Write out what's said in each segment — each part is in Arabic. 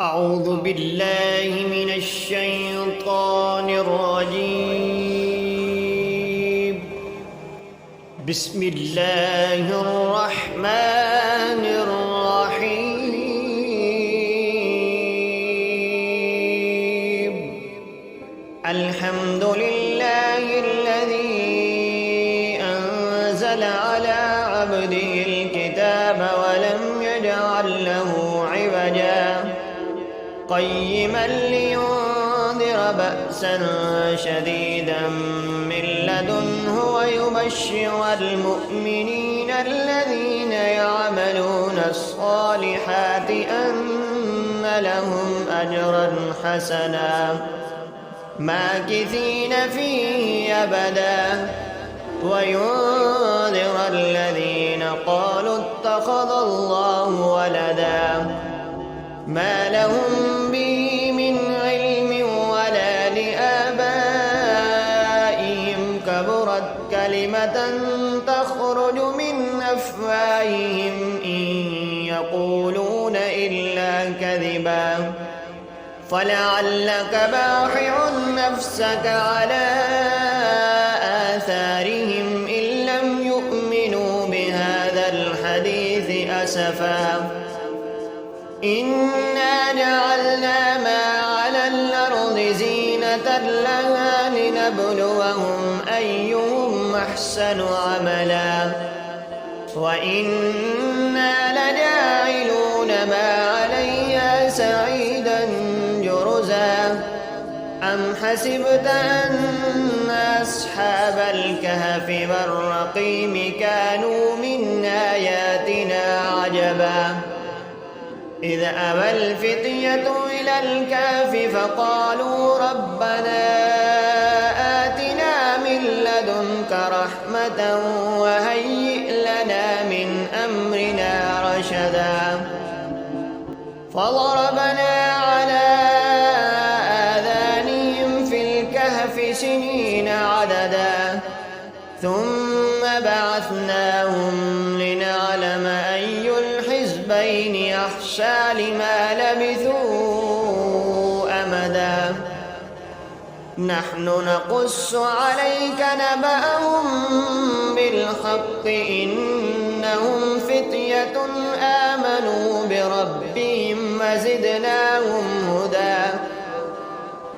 أعوذ بالله من الشيطان الرجيم. بسم الله الرحمن الرحيم. الحمد لله الذي أنزل على عبده الكتاب ولم يجعل له عوجا قيما لينذر بأسا شديدا من لدنه ويبشر المؤمنين الذين يعملون الصالحات أن لهم أجرا حسنا ماكثين فيه أبدا وينذر الذين قالوا اتخذ الله ولدا ما لهم به من علم ولا لآبائهم كبرت كلمة تخرج من أفواههم إن يقولون إلا كذبا فلعلك باخع نفسك على آثارهم إن لم يؤمنوا بهذا الحديث أسفا إنا جعلنا ما على الأرض زينة لها لنبلوهم أيهم أحسن عملا وإنا لجاعلون ما عليها سعيدا جرزا أم حسبت أن أصحاب الكهف والرقيم كانوا من آياتنا عجبا إذ أوى الفتية إلى الكهف فقالوا ربنا آتنا من لدنك رحمة وهيئ لنا من أمرنا رشدا فضربنا على آذانهم في الكهف سنين عددا ثم بعثناهم لنعلم أي الحزبين أحصى لما لبثوا أمدا نحن نقص عليك نبأهم بالحق إنهم فتية آمنوا بربهم وزدناهم هدى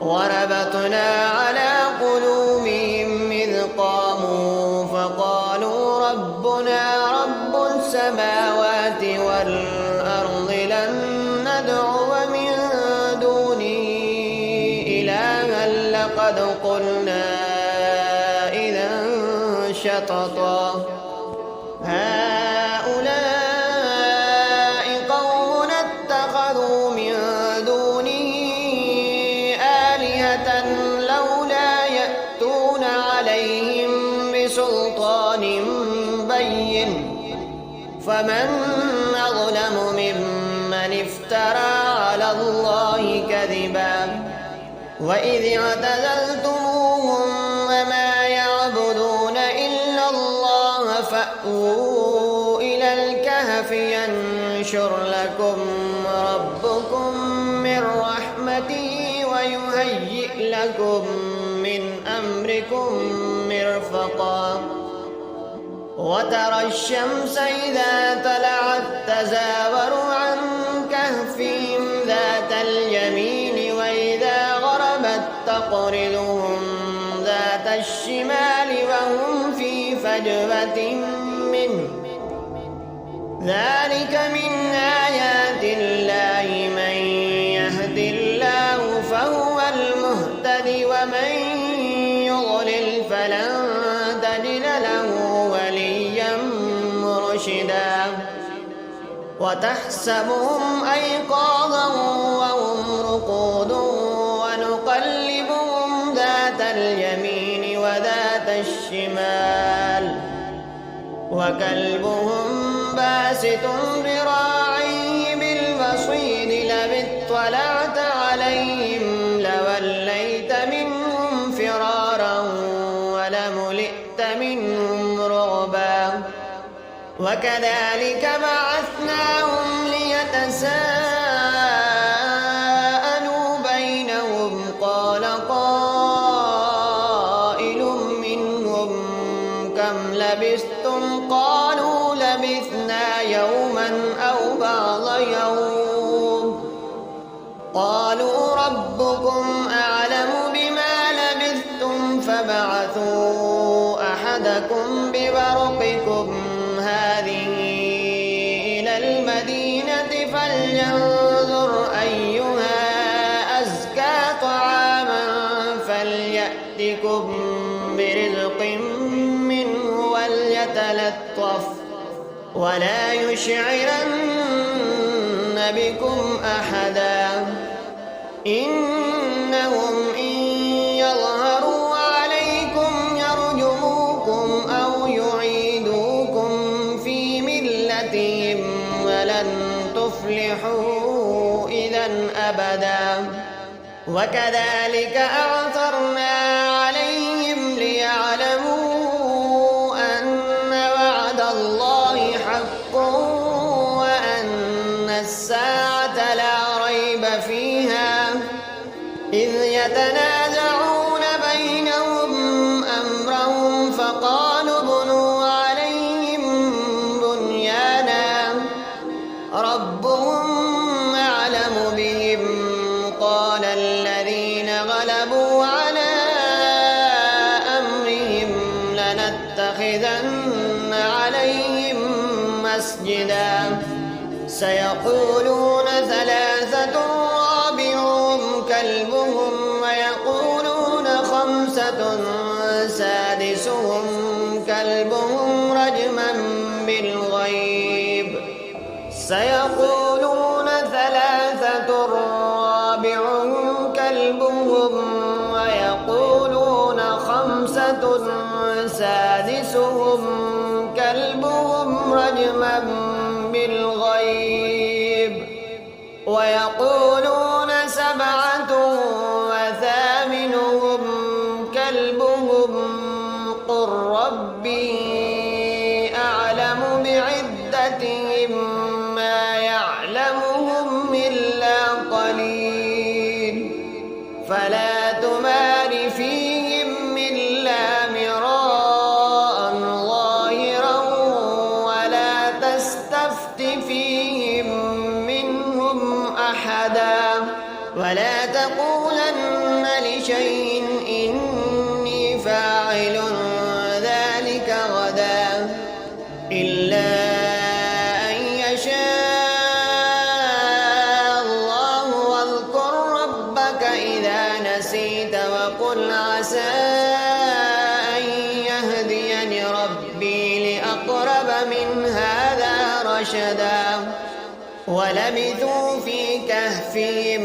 وربطنا على قلوبهم إذ قاموا فقالوا ربنا رب السماوات والأرض لن ندعو من دونه إلها لقد قلنا إذا شططا هؤلاء قوم اتخذوا من دونه آلهة لولا يأتون عليهم بسلطان بين فمن أظلم ممن افترى على الله كذبا وإذ اعتزلتموهم وما يعبدون إلا الله فأووا إلى الكهف ينشر لكم ربكم من رحمته ويهيئ لكم من أمركم مرفقا وترى الشمس إذا طلعت تزاور عن كهفهم ذات اليمين وإذا غربت تقرضهم ذات الشمال وهم في فجوة منه ذلك من آيات الله من يهد الله فهو المهتد ومن يضلل فلن تجد له وليا مرشدا وتحسبهم أيقاظا وهم رقود ونقلبهم ذات اليمين وذات الشمال وكلبهم باسط ذراعيه بالوصيد لو اطلعت عليهم لوليت منهم فرارا ولملئت منهم رعبا وكذلك بعثناهم ليتساءلوا ربكم أعلم بما لبثتم فابعثوا أحدكم بورقكم هذه إلى المدينة فلينظر أيها أزكى طعاما فليأتكم برزق منه وليتلطف ولا يشعرن بكم أحدا إنهم إن يظهروا عليكم يرجموكم أو يعيدوكم في ملتهم ولن تفلحوا إذا أبدا وكذلك أعثرنا عليهم ليعلموا أن وعد الله حق وأن الساعة لا ريب فيها إذ يتنازعون بينهم أمرهم فقالوا ابنوا عليهم بنيانا ربهم أعلم بهم قال الذين غلبوا على أمرهم لنتخذن عليهم مسجدا سيقولون ثلاثة رابعهم كلبهم ويقولون خمسة سادسهم كلبهم رجما بالغيب سيقولون ثلاثة رابعهم كلبهم ويقولون خمسة سادسهم كلبهم رجما بالغيب ويقولون سبعة وثامنهم كلبهم قل ربي أعلم بعدتهم ما يعلمهم إلا قليل فلا تمار فيهم إلا مراء ظاهرا ولا تستفت فيهم منهم أحدا ولا تقولن لشيء إني فاعل ذلك غدا إلا أن يشاء الله واذكر ربك إذا نسيت وقل عسى أن يهديني ربي لأقرب من هذا رشدا ولبثوا في كهفهم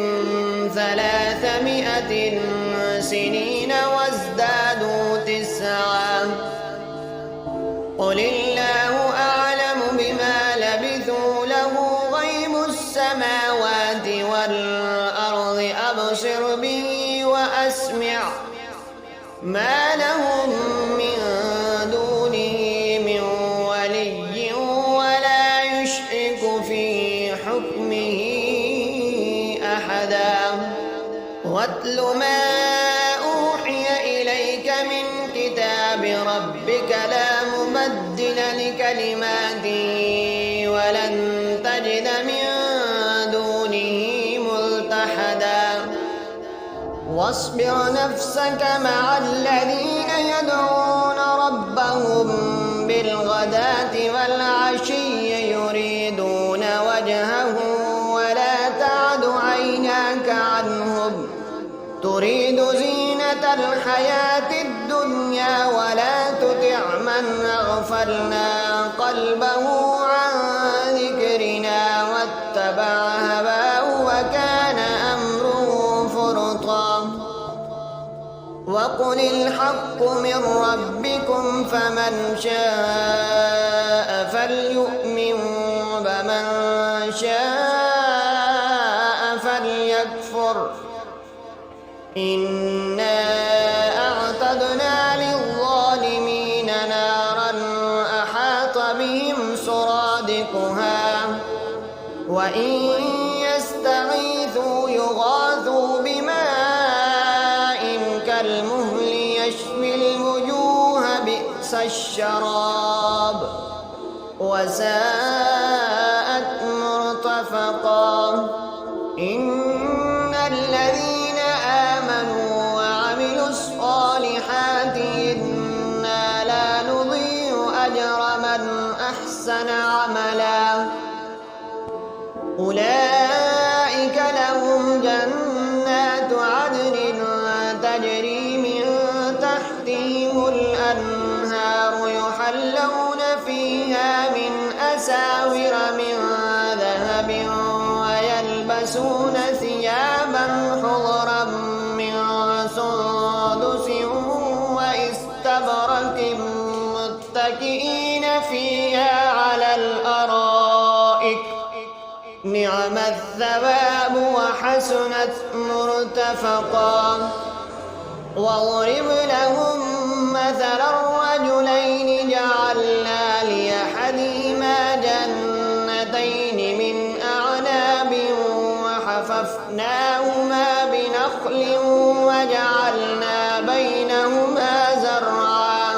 300 سنين وازدادوا 9 قل الله أعلم بما لبثوا له غيب السماوات والأرض أبصر به وأسمع ما لهم من دونه من ولي ولا يشرك في حكمه أحدا واتل ما أوحي إليك من كتاب ربك لا مبدل لكلماته ولن تجد من دونه ملتحدا واصبر نفسك مع الذين يدعون ربهم بالغداة والعشي يريدون وجهه ولا تعد عيناك عنهم تريد زينة الحياة الدنيا ولا تطع من أغفلنا قلبه عن ذكرنا واتبع هواه وكان أمره فرطا وقل الحق من ربكم فمن شاء فليؤمن ومن شاء فليكفر إنا أعتدنا للظالمين نارا أحاط بهم سرادقها وإن يستغيثوا يغاثوا بماء كالمهل يشوي الوجوه بئس الشراب وساءت مرتفقا إن الذين أحسن عملا أولئك لهم جنات عدن تجري من تحتهم الأنهار يحلون فيها من أساور من ذهب ويلبسون ثيابا خضرا من سندس واستبرق متكئين فيها على الأرائك نعم الثواب وحسنت مرتفقا واضرب لهم مثلا الرجلين جعلنا لأحدهما جنتين من أعناب وحففناهما بنخل وجعلنا بينهما زرعا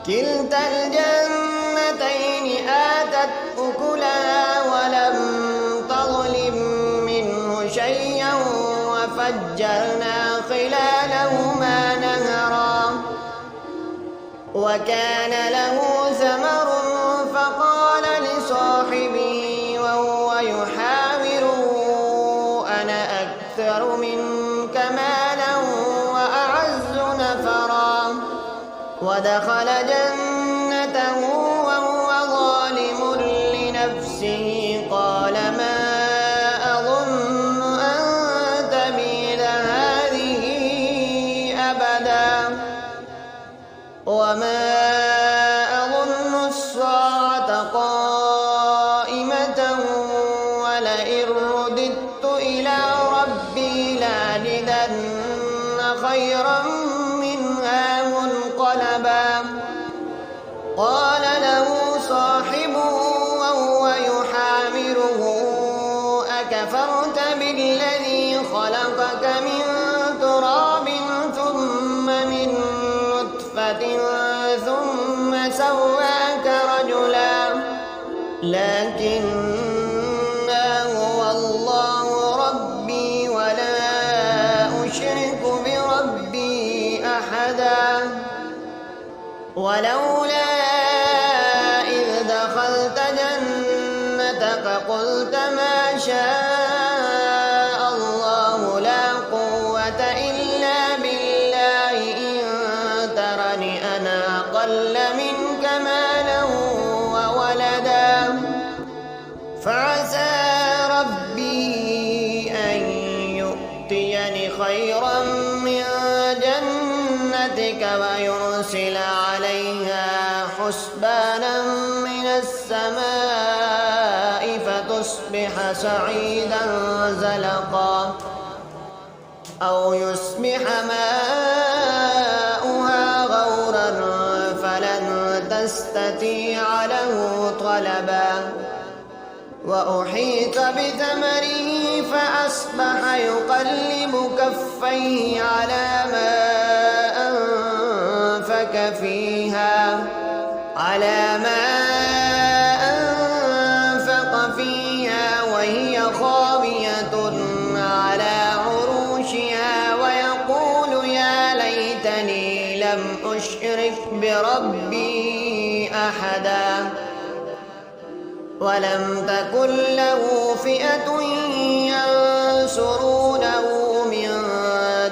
كلتا الجنتين آتت أكلها ولم تظلم منه شيئا وفجرنا خلالهما نهرا وكان له ثمر فقال لصاحبه وهو يحاوره أنا أكثر منك مالا وأعز نفرا ودخل جنته وهو ظالم لنفسه قال ما أظن أن تبيد هذه أبدا وما أظن الساعة قائمة ولئن رددت إلى ربي لأجدن خيرا منها منقلبا قال له صاحبه وهو يحاوره أكفرت بالذي خلقك من تراب ثم من نطفة ثم سواك رجلا لكن هو الله ربي ولا أشرك بربي أحدا ولولا إذ دخلت جنتك قلت ما شاء الله لا قوة إلا بالله إن ترني أنا أقل منك مالا وولدا فعسى ربي أن يؤتيني خيرا من جنتك ويرسل عليها حسبانا من السماء فتصبح صعيدا زلقا أو يصبح ماؤها غورا فلن تستطيع له طلبا وأحيط بثمره فأصبح يقلب كفيه على ما أنفق فيها وهي خاوية على عروشها ويقول يا ليتني لم أشرك بربي أحدا ولم تكن له فئة ينصرونه من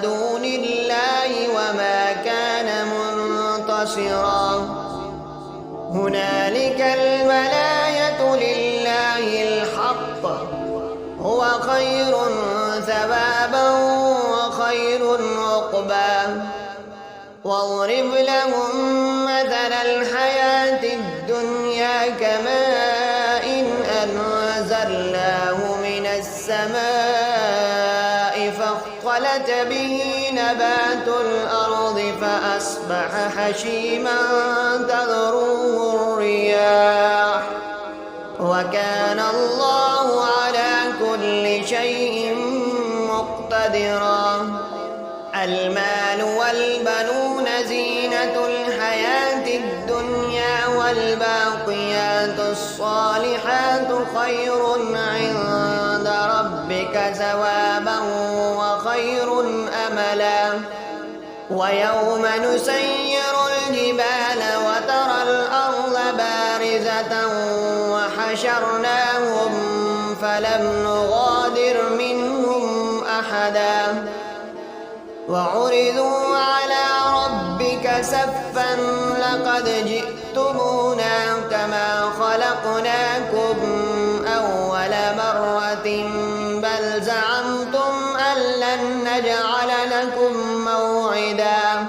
دون الله وما كان منتصرا هنالك الولاية لله الحق هو خير ثوابا وخير عقبا واضرب لهم مثل الحياة الدنيا كماء أنزلناه من السماء فاختلط به نبات الأرض فأصبح حشيما تذروه الرياح وكان الله على كل شيء مقتدرا المال والبنون زينة الحياة الدنيا والباقيات الصالحات خير عند ربك ثوابا وخير أملا ويوم نسير الجبال وترى الأرض بارزة وحشرناهم فلم نغادر منهم أحدا وعرضوا على ربك صفا لقد جئتمونا كما خلقناكم أول مرة بل زعمتم أن لن نجعل لكم موعدا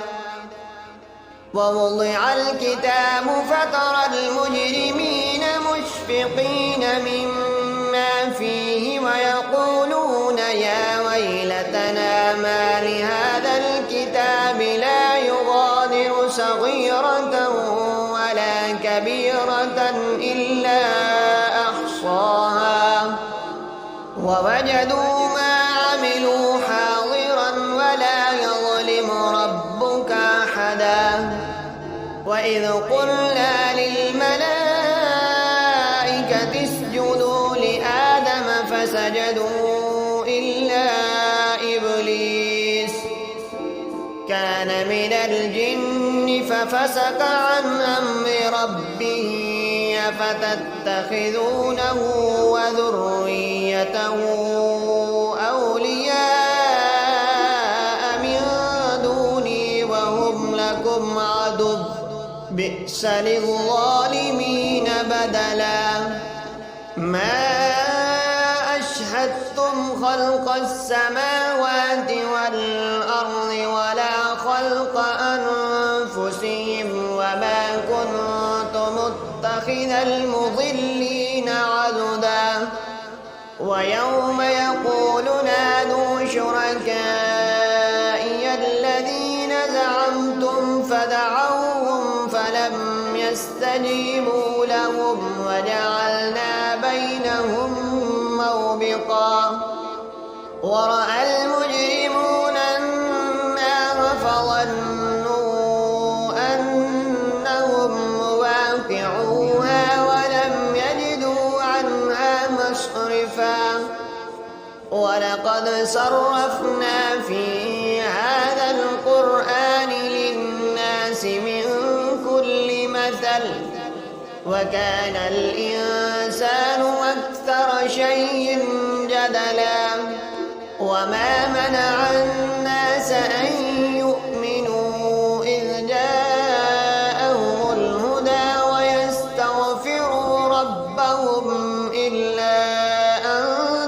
ووضع الكتاب فترى المجرمين مشفقين مما فيه ويقولون يا ويلتنا ما لهذا الكتاب لا يغادر صغيرة ولا كبيرة إلا أحصاها ووجدوا ما عملوا حاضرا ولا يظلم ربك أحدا وإذ قلنا للملائكة اسجدوا لآدم فسجدوا إلا إبليس كان من الجن ففسق عن أمر ربه أفتتخذونه وذريته أولياء من دوني وهم لكم عدو بئس للظالمين بدلا ما أشهدتم خلق السماوات والأرض ولا خلق أنفسهم وما كنت متخذ المضلين عضدا ويوم يقول نادوا شركائي الذين زعمتم فدعوهم فلم يستجيبوا لهم وجعلنا بينهم موبقا ورأى المجرمون النار فظنوا أنهم واقعوها ولم يجدوا عنها مصرفا ولقد صرفنا في هذا القرآن للناس من كل مثل وكان الإنسان أكثر شيء جدلا وما منع الناس أن يؤمنوا إذ جاءهم الهدى ويستغفروا ربهم إلا أن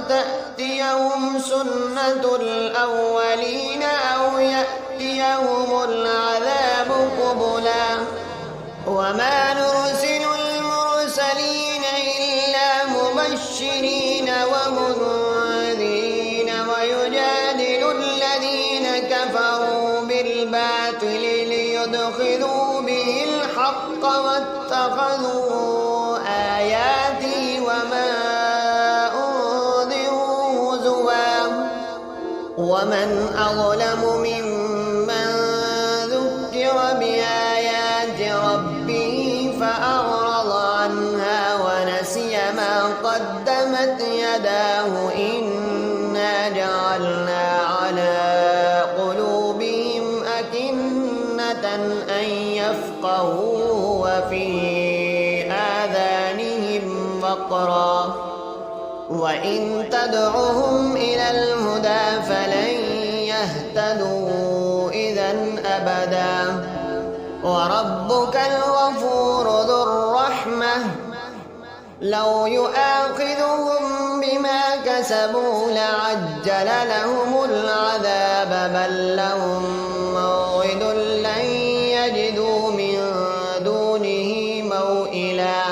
تأتيهم سنة الأولين أو يأتيهم العذاب قبلا وما نرسل المرسلين إلا مبشرين ومنذرين ويجادل الذين كفروا بالباطل ليدخلوا به الحق واتخذوا آياتي وما أنذروا هزوا ومن أظلم ممن ذكر بآيات ربه فأعرض عنها ونسي ما قدمت يداه إنا جعلنا على قلوبهم أكنة أن يفقهوا وفي آذانهم وقرا وإن تدعهم إلى الهدى فلن يهتدوا إذا أبدا وربك الغفور ذو الرحمة لو يؤاخذهم بما كسبوا لعجل لهم العذاب بل لهم موعد لن يجدوا من دونه موئلا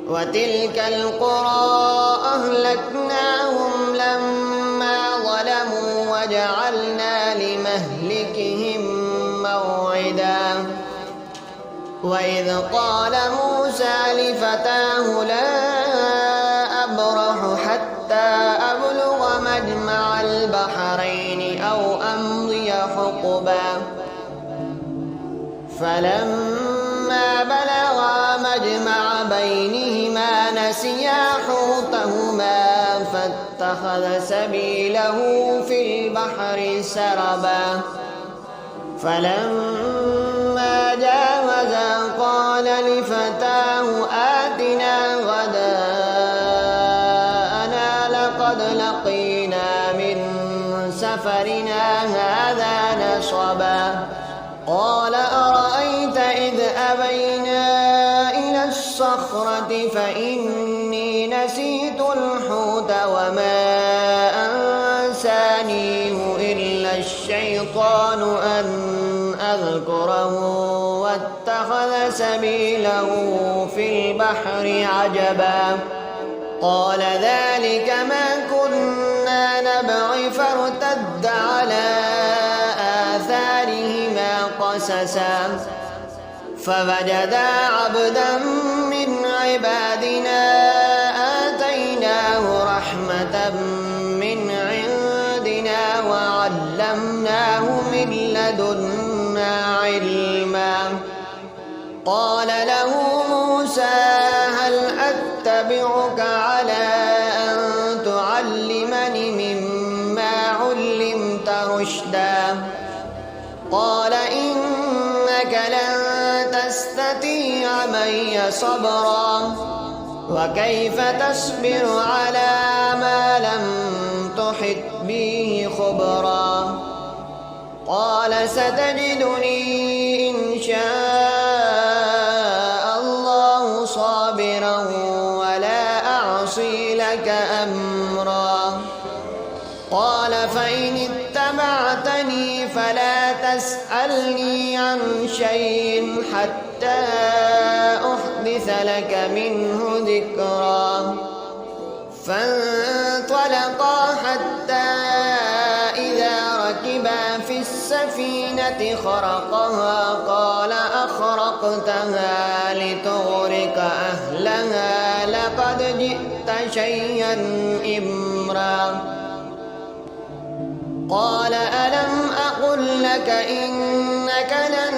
وتلك القرى أهلكناهم لما ظلموا وجعلنا لمهلكهم موعدا وإذ قال موسى لفتاه لا أبرح حتى أبلغ مجمع البحرين أو أمضي حقبا فلما بلغا مجمع بينهما نسيا حوتهما فاتخذ سبيله في البحر سربا فلما جاوزا جاوزا قال لفتاه آتنا غداءنا لقد لقينا من سفرنا هذا نصبا قال أرأيت إذ أبينا إلى الصخرة فإني نسيت الحوت وما أنسانيه إلا الشيطان أن أذكره واتخذ سبيله في البحر عجبا قال ذلك ما كنا نبغي فارتد على آثارهما قصصا فوجدا عبدا من عبادنا آتيناه رحمة من عندنا وعلمناه من لدنا علما قال له موسى هل أتبعك على أن تعلمني مما علمت رشدا قال إنك لن تستطيع معي صبرا وكيف تصبر على ما لم تحط به خبرا قال ستجدني إن شاء الله صابرا ولا أعصي لك أمرا قال فإن اتبعتني فلا تسألني عن شيء حتى أحدث لك منه ذكرا فانطلقا حتى إذا ركبا في السفينة خرقها قال أخرقتها لتغرق أهلها لقد جئت شيئا إمرا قال ألم أقل لك إنك لن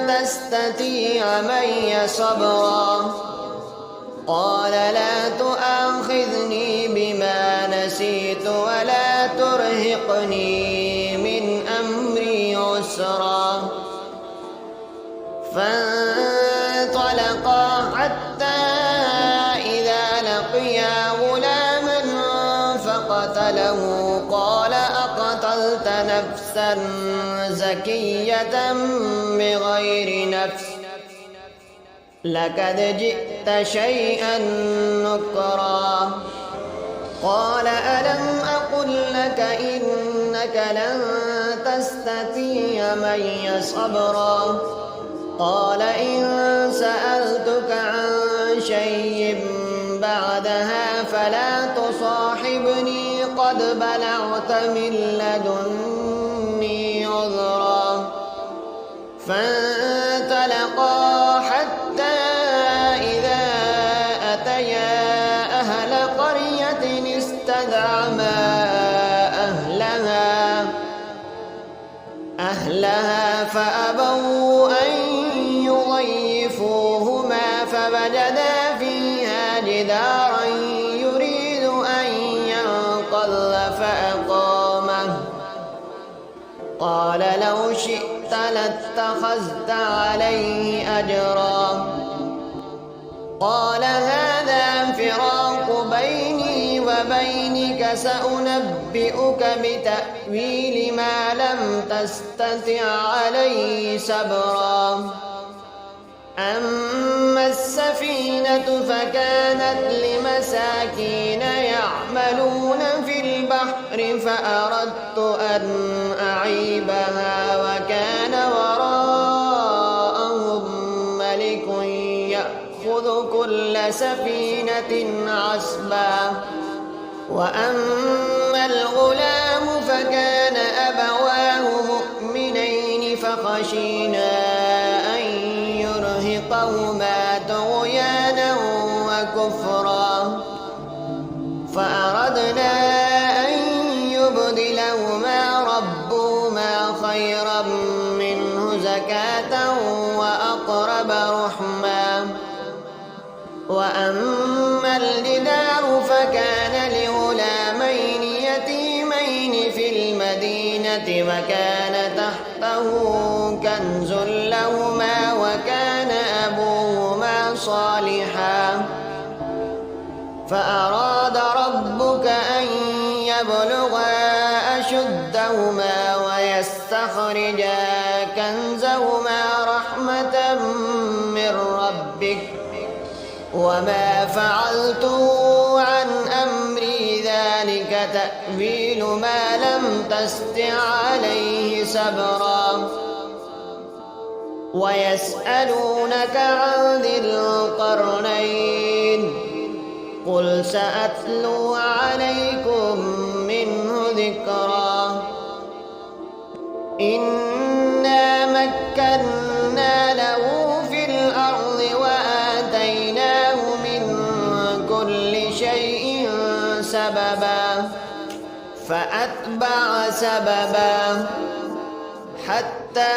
تستطيع معي صبرا قال لا تؤاخذني بما نسيت ولا ترهقني من أمري عسرا فانطلقا حتى إذا لقيا غلاما فقتله قال أقتلت نفسا زكية بغير نفس لقد جئت شيئا نكرا قال ألم أقل لك إنك لن تستطيع معي صبرا قال إن سألتك عن شيء بعدها فلا تصاحبني قد بلغت من لدني عذرا فانطلقا حتى إذا أتيا أهل قرية استدعما أهلها فأبوا أن يضيفوهما فوجدا فيها جدارا يريد أن ينقض فأقامه قال لو شئت لاتخذت عليه أجرا قال هذا فراق بيني وبينك سأنبئك بتأويل ما لم تستطع عليه صبرا أما السفينة فكانت لمساكين يعملون في البحر فأردت أن أعيبها وكان وراءهم ملك يأخذ كل سفينة عصبا وأما الغلام فكان أبواه مؤمنين فخشينا أن يرهقهما طغيانا وكفرا فأردنا أن يبدلهما ربهما خيرا منه زكاة وأقرب رحما وأما الجدار فكان لغلامين يتيمين في المدينة وكان تحته كنز لهما وكان صالحا فأراد ربك أن يبلغا أشدهما ويستخرجا كنزهما رحمة من ربك وما فعلته عن أمري ذلك تأويل ما لم تستطع عليه صبرا ويسألونك عن ذي القرنين قل سأتلو عليكم منه ذكرا إنا مكنا له في الأرض وآتيناه من كل شيء سببا فأتبع سببا حتى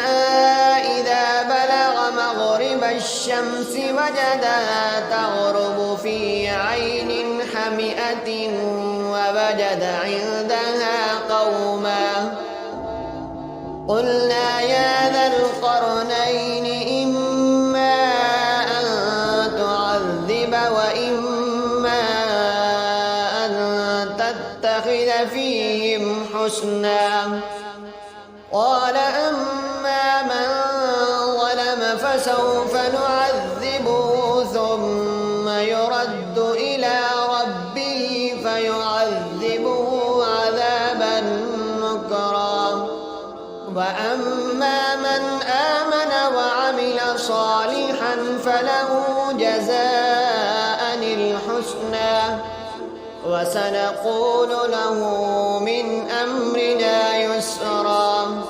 إذا بلغ مغرب الشمس وجدها تغرب في عين حمئة ووجد عندها قوما قلنا يا ذا القرنين إما أن تعذب وإما أن تتخذ فيهم حسنا قال أما من ظلم فسوف نعذبه ثم يرد إلى ربه فيعذبه عذابا نكرا وأما من آمن وعمل صالحا فله جزاء الحسنى وسنقول له من أمرنا يسرا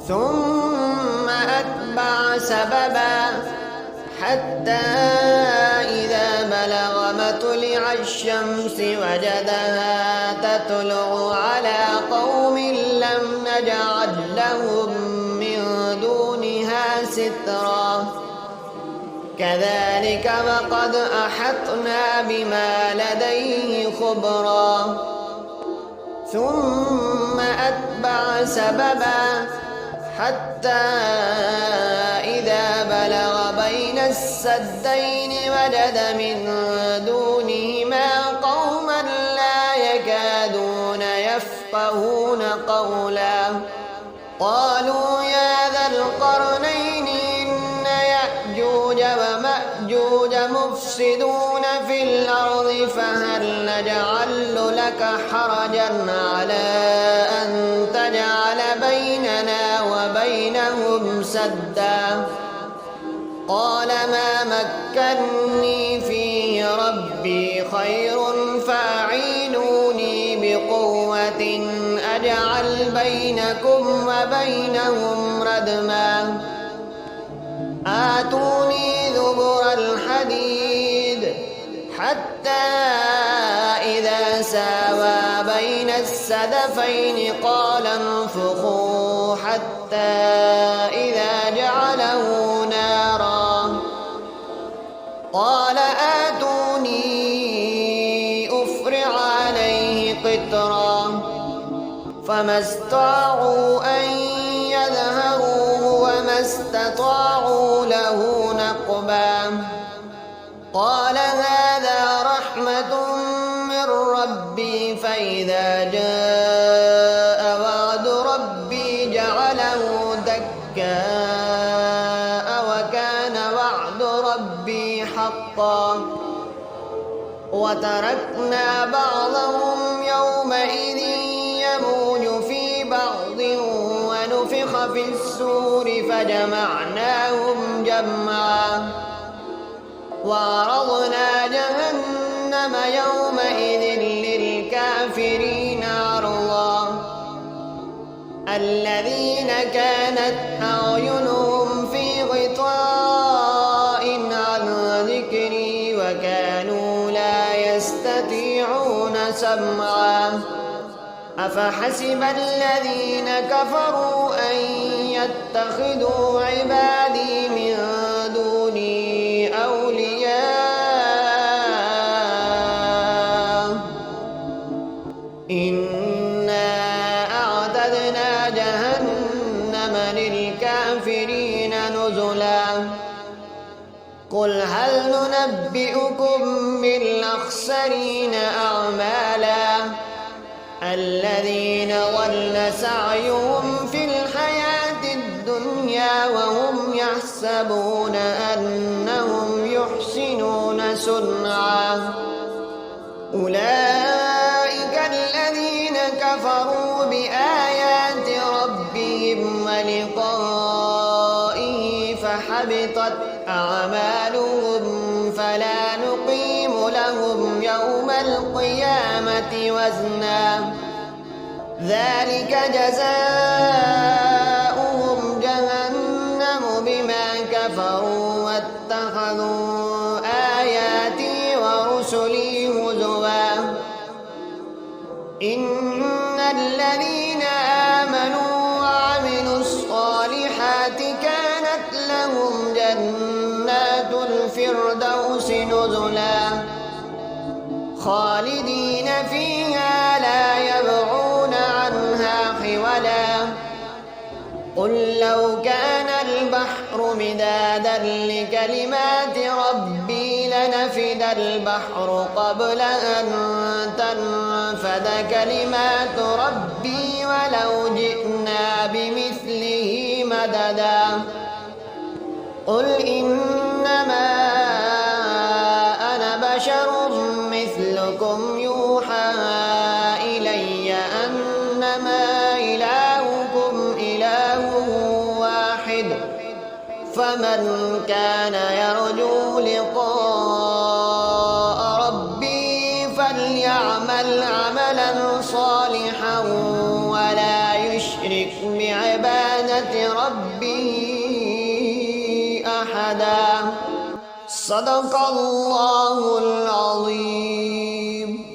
ثم أتبع سببا حتى إذا بلغ مطلع الشمس وجدها تطلع على قوم لم نجعل لهم من دونها سترا كذلك وقد أحطنا بما لديه خبرا ثم أتبع سببا حتى إذا بلغ بين السدين وجد من دونهما قوما لا يكادون يفقهون قولا قالوا يا ذا القرنين إن يأجوج ومأجوج مفسدون في الأرض فهل نجعل لك حرجا على أن تجعل بيننا وبينهم سدا قال ما مكني فيه ربي خير فأعينوني بقوة أجعل بينكم وبينهم ردما آتوني زبر الحديد حتى إذا ساوى بين السدفين قال انفخوا حتى إذا جعله نارا قال آتوني أفرغ عليه قطرا فما استطاعوا أن يظهروه وما استطاعوا له نقبا قال هذا رحمة من ربي فإذا جاء وعد ربي جعله دكاء وكان وعد ربي حقا وتركنا بعضهم يومئذ يموج في بعض ونفخ في السور فجمعناهم جمعا وعرضنا جهنم يومئذ للكافرين عرضا الذين كانت أعينهم في غطاء عن ذكري وكانوا لا يستطيعون سمعا أفحسب الذين كفروا أن يتخذوا عبادي من دوني أولياء إنا أعتدنا جهنم للكافرين نزلا قل هل أنبئكم بالأخسرين أعمالا الذين ضل سعيهم في الحياة الدنيا وهم يحسبون أنهم يحسنون صنعا أولئك الذين كفروا بآيات ربهم ولقائه فحبطت أعمالهم فلا نقيم لهم يوم القيامة وزنا ذلك جزاؤهم جهنم بما كفروا واتخذوا آياتي ورسلي هزوا إن الذين آمنوا وعملوا الصالحات كانت لهم جنات الفردوس نزلا خالدين فيها لا يبغون عنها حولا قل لو كان البحر مدادا لكلمات ربي لنفد البحر قبل أن تنفد كلمات ربي ولو جئنا بمثله مددا قل إنما أنا بشر مثلكم يوحى إلي أنما إلهكم إله واحد فمن كان يرجو لقاء ربي فليعمل عملا صالحا ولا يشرك بعبادة ربه أحدا صدق الله العظيم.